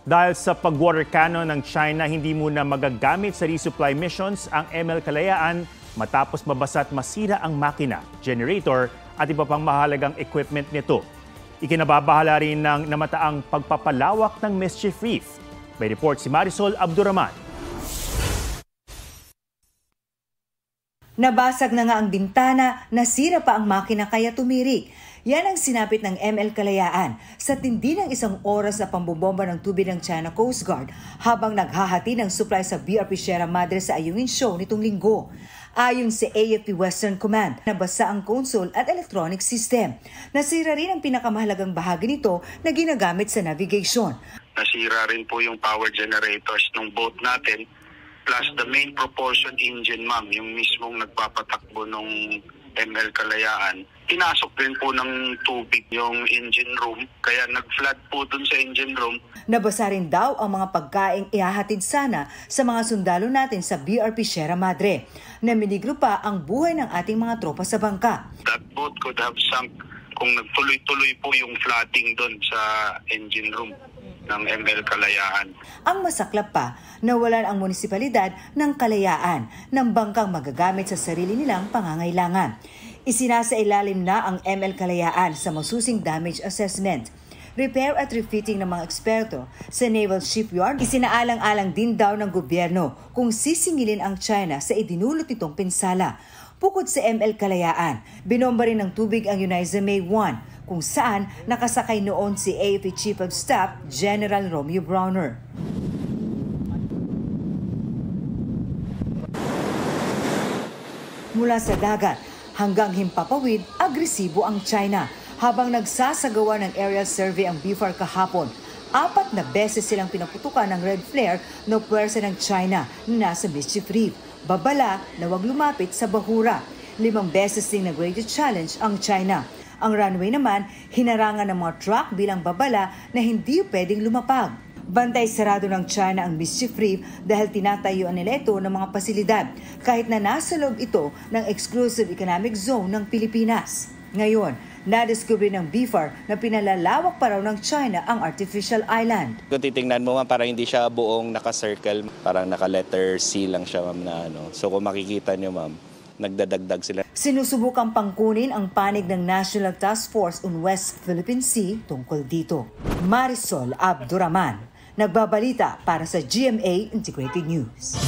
Dahil sa pag-water cannon ng China, hindi muna magagamit sa resupply missions ang ML Kalayaan matapos mabasa at masira ang makina, generator at iba pang mahalagang equipment nito. Ikinababahala rin ng namataang pagpapalawak ng Mischief Reef. May report si Marisol Abduraman. Nabasag na nga ang bintana, nasira pa ang makina kaya tumirik. Yan ang sinapit ng ML Kalayaan sa tindi ng isang oras na pambobomba ng tubig ng China Coast Guard habang naghahati ng supply sa BRP Sierra Madre sa Ayungin Show nitong linggo. Ayon sa AFP Western Command, nabasa ang console at electronic system. Nasira rin ang pinakamahalagang bahagi nito na ginagamit sa navigation. Nasira rin po yung power generators ng boat natin plus the main propulsion engine, ma'am, yung mismong nagpapatakbo ng ML Kalayaan. Pinasok din po ng tubig yung engine room, kaya nag-flood po dun sa engine room. Nabasa rin daw ang mga pagkaing ihahatid sana sa mga sundalo natin sa BRP Sierra Madre. Naminigro pa ang buhay ng ating mga tropa sa bangka. That boat could have sunk kung nagtuloy-tuloy po yung flooding dun sa engine room ng ML Kalayaan. Ang masaklap pa, nawalan ang munisipalidad ng Kalayaan ng bangkang magagamit sa sarili nilang pangangailangan. Isinasailalim na ang ML Kalayaan sa masusing damage assessment. Repair at refitting ng mga eksperto sa Naval Shipyard, isinaalang-alang din daw ng gobyerno kung sisingilin ang China sa idinulot nitong pinsala. Bukod sa ML Kalayaan, binomba rin ng tubig ang Uniza May 1, kung saan nakasakay noon si AFP Chief of Staff General Romeo Browner. Mula sa dagat hanggang himpapawid, agresibo ang China. Habang nagsasagawa ng aerial survey ang BFAR kahapon, 4 na beses silang pinaputukan ng red flare na puwersa ng China na nasa Mischief Reef. Babala na huwag lumapit sa bahura. 5 beses ding nag-radio challenge ang China. Ang runway naman, hinarangan ng mga truck bilang babala na hindi pwedeng lumapag. Bantay sarado ng China ang Mischief Reef dahil tinatayuan nila ito ng mga pasilidad kahit na nasa loob ito ng exclusive economic zone ng Pilipinas. Ngayon, nadiskubre ng BFAR na pinalalawak pa raw ng China ang artificial island. Kung titingnan mo, parang hindi siya buong naka-circle, parang naka-letter C lang siya, ma'am, na ano. So kung makikita niyo, ma'am, nagdadagdag sila. Sinusubukang pangkunin ang panig ng National Task Force on West Philippine Sea tungkol dito. Marisol Abduraman, nagbabalita para sa GMA Integrated News.